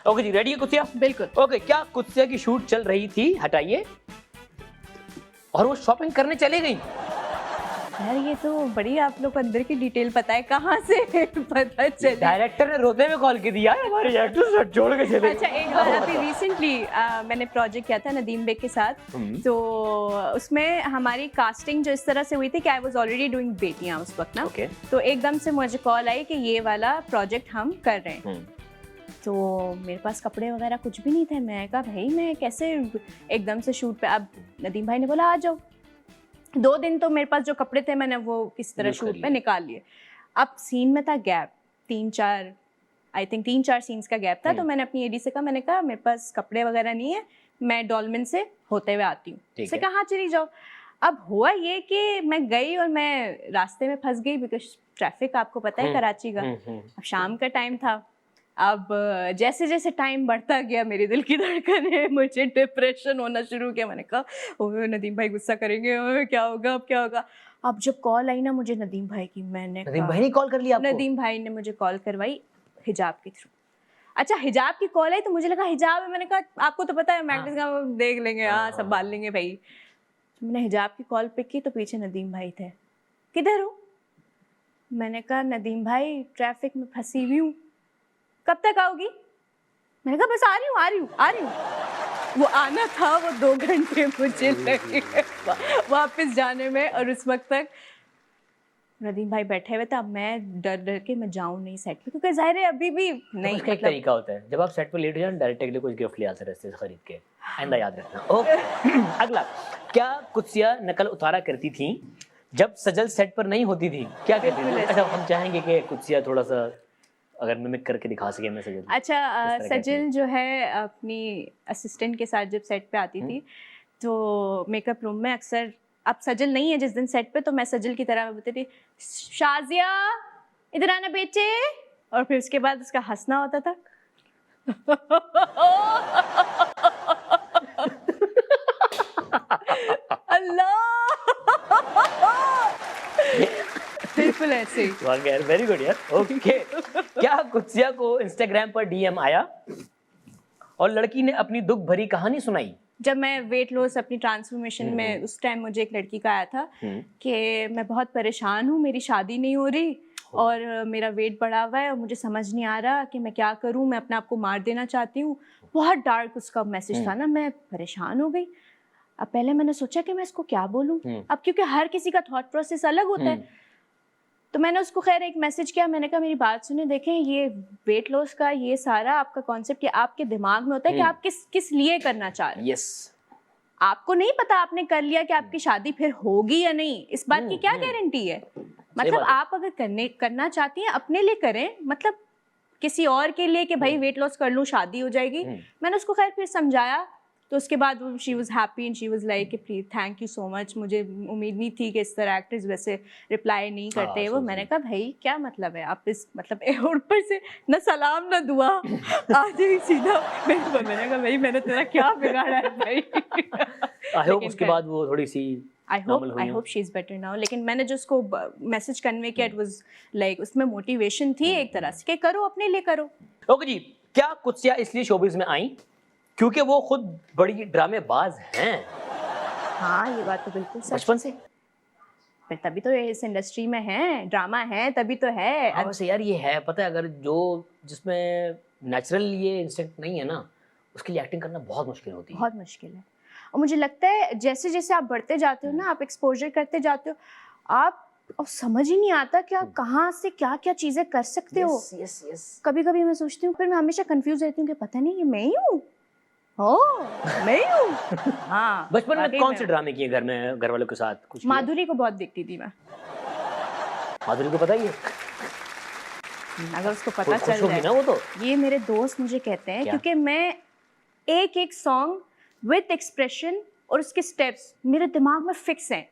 Okay जी, ready है कुत्सिया? बिल्कुल। Okay, क्या कुत्सिया की शूट चल रही थी, हटाइए, और वो शॉपिंग करने चले गई? यार ये तो बड़ी आप लोग को अंदर की डिटेल पता है, कहाँ से पता चली? डायरेक्टर ने रोते हुए कॉल की दिया है, हमारी एक्ट्रेस सेट छोड़ के चले। अच्छा, एक बार अभी रिसेंटली मैंने प्रोजेक्ट किया था नदीम बेग के साथ, तो उसमें हमारी कास्टिंग जो इस तरह से हुई थी कि आई वाज ऑलरेडी डूइंग बेटियां उस वक्त ना। Okay. तो एकदम से मुझे कॉल आई कि ये वाला प्रोजेक्ट हम कर रहे हैं। तो मेरे पास कपड़े वगैरह कुछ भी नहीं थे। मैं कहा भाई मैं कैसे एकदम से शूट पे। अब नदीम भाई ने बोला आ जाओ। 2 दिन तो मेरे पास जो कपड़े थे मैंने वो किस तरह शूट पे निकाल लिए। अब सीन में था गैप, 3-4 सीन्स का गैप था। तो मैंने अपनी एडी से कहा, मैंने कहा मेरे पास कपड़े वगैरह नहीं है, मैं डॉल्मेन से होते हुए आती हूँ। उससे कहा हाँ चली जाओ। अब हुआ ये कि मैं गई और मैं रास्ते में फंस गई, बिकॉज ट्रैफिक आपको पता है कराची का। अब शाम का टाइम था। अब जैसे जैसे टाइम बढ़ता गया मेरे दिल की धड़कनें, मुझे डिप्रेशन होना शुरू किया। मैंने कहा ओह नदीम भाई गुस्सा करेंगे, ओह क्या होगा, अब क्या होगा। अब जब कॉल आई ना मुझे नदीम भाई की, मैंने नदीम भाई ने कॉल कर लिया आपको? नदीम भाई ने मुझे कॉल करवाई हिजाब के थ्रू। अच्छा, हिजाब की कॉल आई तो मुझे लगा हिजाब है। मैंने कहा आपको तो पता है मैग्नेस का देख लेंगे, हाँ संभाल लेंगे भाई। तो मैंने हिजाब की कॉल पिक की तो पीछे नदीम भाई थे। किधर हो? मैंने कहा नदीम भाई ट्रैफिक में फंसी हुई हूँ। कब तक आओगी? मैंने कहा बस आ रही हूँ। वो आना था, वो 2 घंटे मुझे लगे वापस जाने में। और उस वक्त तक नदीम भाई बैठे हुए थे। अब मैं डर डर के मैं जाऊं नहीं सेट पे, क्योंकि जाहिर है अभी भी नहीं। उसका एक तरीका होता है, जब आप सेट पे लेट हो जाए डायरेक्टली कुछ गिफ्ट ले आते रास्ते से खरीद के, आइंदा याद रखना। ओके। अगला, क्या कुत्सिया नकल उतारा करती थी जब सजल सेट पर नहीं होती थी? क्या कहती थी? अच्छा, हम चाहेंगे कि कुत्सिया थोड़ा सा अगर मिमिक करके दिखा सके मैं सजल। अच्छा, सजल जो है अपनी असिस्टेंट के साथ जब सेट पे आती थी तो मेकअप रूम में अक्सर, अब सजल नहीं है जिस दिन सेट पे, तो मैं सजल की तरह बोलती थी शाजिया इधर आना बेटे। और फिर उसके बाद उसका हंसना होता था। अल्लाह, बिल्कुल ऐसे ही। वाह यार, वेरी गुड यार। ओके। क्या कुत्सिया को इंस्टाग्राम पर डीएम आया और लड़की ने अपनी दुख भरी कहानी सुनाई? जब मैं वेट लॉस अपनी ट्रांसफॉर्मेशन में, उस टाइम मुझे एक लड़की का आया था कि मैं बहुत परेशान हूँ, मेरी शादी नहीं हो रही और मेरा वेट बढ़ा हुआ है और मुझे समझ नहीं आ रहा कि मैं क्या करूँ, मैं अपने आप को मार देना चाहती हूँ। बहुत डार्क उसका मैसेज था ना। मैं परेशान हो गई। अब पहले मैंने सोचा कि मैं इसको क्या बोलूँ, अब क्योंकि हर किसी का थॉट प्रोसेस अलग होता है। तो मैंने उसको खैर एक मैसेज किया। मैंने कहा मेरी बात सुने, देखें ये वेट लॉस का ये सारा आपका कॉन्सेप्ट ये आपके दिमाग में होता है कि आप किस लिए करना चाह रहे हैं। यस। आपको नहीं पता आपने कर लिया कि आपकी शादी फिर होगी या नहीं, इस बात की क्या गारंटी है। मतलब आप अगर करना चाहती हैं अपने लिए करें, मतलब किसी और के लिए कि भाई वेट लॉस कर लूं शादी हो जाएगी। मैंने उसको खैर फिर समझाया तो उसके बाद वो she was happy and she was like please thank you so much. मुझे उम्मीद नहीं थी कि इस तरह एक्टर्स वैसे रिप्लाई नहीं करते वो। मैंने कहा भाई क्या मतलब है, आप इस मतलब ऊपर से न सलाम न दुआ आज ही सीधा। मैंने कहा भाई मैंने तेरा क्या बिगाड़ा है भाई। आई होप उसके बाद वो थोड़ी सी I hope she is better now. लेकिन मैंने जो उसको मैसेज कन्वे किया इट वाज लाइक उसमें मोटिवेशन थी एक तरह से कि करो अपने लिए करो। ओके जी, क्या कुत्सिया इसलिए शोबिज में आई क्योंकि वो खुद बड़ी ड्रामेबाज हैं? हाँ ये बात तो बिल्कुल सच। बचपन से? फिर तभी तो इस इंडस्ट्री में है, ड्रामा है तभी तो है। हाँ वैसे यार ये है, पता है अगर जो जिसमें नेचुरल ये इंस्टिंक्ट नहीं है ना, उसके लिए एक्टिंग करना बहुत मुश्किल होती है। बहुत मुश्किल है। और मुझे लगता है जैसे जैसे आप बढ़ते जाते हो ना, आप एक्सपोजर करते जाते हो, आप और समझ ही नहीं आता कि आप कहाँ से क्या क्या चीजें कर सकते हो। यस। कभी कभी मैं सोचती हूँ, फिर मैं हमेशा कंफ्यूज रहती हूँ कि पता नहीं ये मैं ही हूँ। मैं ही हूँ। हाँ बचपन में कौन से ड्रामे किए घर में, घर वालों के साथ? कुछ माधुरी को बहुत देखती थी मैं। माधुरी को पता ही है? अगर उसको पता चल जाए ना वो तो। ये मेरे दोस्त मुझे कहते हैं क्योंकि मैं एक एक सॉन्ग विद एक्सप्रेशन और उसके स्टेप्स मेरे दिमाग में फिक्स हैं।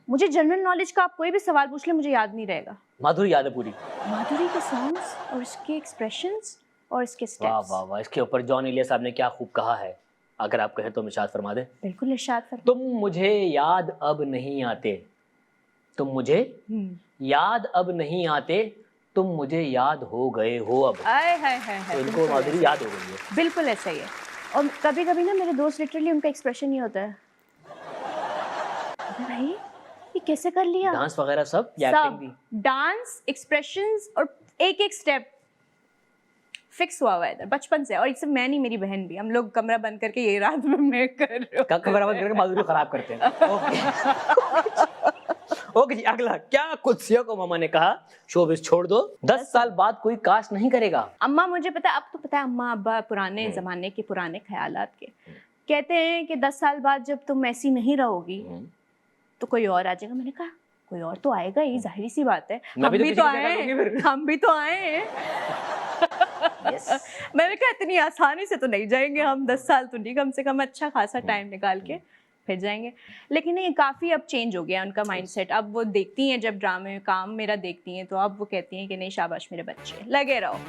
मुझे जनरल नॉलेज का आप कोई भी सवाल पूछ ले मुझे याद नहीं रहेगा। माधुरी याद है पूरी? माधुरी के सॉन्ग्स और उसके एक्सप्रेशंस और इसके स्टेप्स। वाह वाह वाह। इसके ऊपर जॉन इलिया साहब ने क्या खूब कहा है, अगर आप कहें तो इरशाद फरमा दें। बिल्कुल इरशाद फरमा। तुम मुझे याद अब नहीं आते, तुम मुझे याद अब नहीं आते, तुम मुझे याद हो गए हो अब। आय हाय हाय तो हाय, इनको बिल्कुल माधुरी ऐसा याद हो गई है। ही। बिल्कुल ऐसा ही है। और कभी कभी ना मेरे दोस्त लिटरली उनका एक्सप्रेशन ये होता है, अबे भाई ये कैसे कर लिया? डांस वगैरह सब या एक्टिंग सब भी? डांस, एक्सप्रेशंस और एक एक स्टेप फिक्स हुआ है इधर बचपन से। और इससे मैं नहीं, मेरी बहन भी, हम लोग कमरा बंद करके ये रात में मैं कर रही हूँ। कमरा बंद करके माधुरी को खराब करते हैं। ओके जी, अगला, क्या कुत्सिया को मामा ने कहा शोबिस छोड़ दो, 10 साल बाद कोई कास्ट नहीं करेगा? अम्मा, मुझे पता है, अब तो पता है अम्मा अब्बा पुराने जमाने के पुराने ख्यालात के कहते हैं कि 10 साल बाद जब तुम ऐसी नहीं रहोगी तो कोई और आ जाएगा। मैंने कहा कोई और तो आएगा ही, जाहिर सी बात है, मैं हम भी तो भी किसी तो को क्या आए करूंगी हैं, फिर? हम भी तो आए हैं। मैंने कहा इतनी आसानी से तो नहीं जाएंगे हम, 10 साल तो नहीं, कम से कम अच्छा खासा टाइम निकाल के फिर जाएंगे। लेकिन नहीं, काफ़ी अब चेंज हो गया उनका माइंडसेट। अब वो देखती हैं जब ड्रामे में काम मेरा देखती हैं तो अब वो कहती हैं कि नहीं शाबाश मेरे बच्चे, लगे रहो।